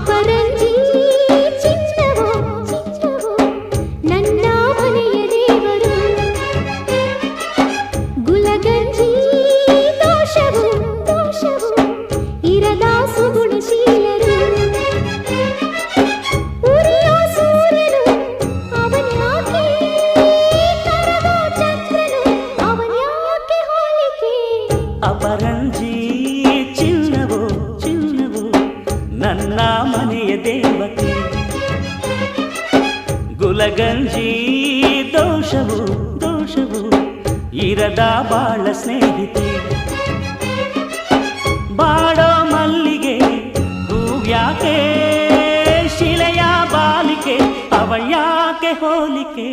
ಅಪರಂಜಿ ಚಿನ್ನವೋ ಚಿನ್ನವೋ ನನ್ನ ಮನೆಯ ದೇವರು ಗುಲಗಂಜಿ ದೋಷವು ದೋಷವು ಇರದ ಸುಗುಣಶೀಲರು ಉರಿಯೋ ಸೂರ್ಯನು ಅವನ್ಯಾಕೆ ಕರಗೋ ಚಂದ್ರನು ಅವನ್ಯಾಕೆ ಹೋಲಿಕೆ ಅಪರಂಜಿ ಚಿನ್ನವೋ ಚಿನ್ನವೋ ನನ್ನ ಮನೆಯ ದೇವತೆ ಗುಲಗಂಜಿ ದೋಷವು ದೋಷವು ಇರದ ಬಾಳ ಸ್ನೇಹಿತೆ ಬಾಡೋ ಮಲ್ಲಿಗೆ ಹೂವ್ಯಾಕೆ ಶಿಲೆಯ ಬಾಲಿಕೆ ಅವಳ್ಯಾಕೆ ಹೋಲಿಕೆ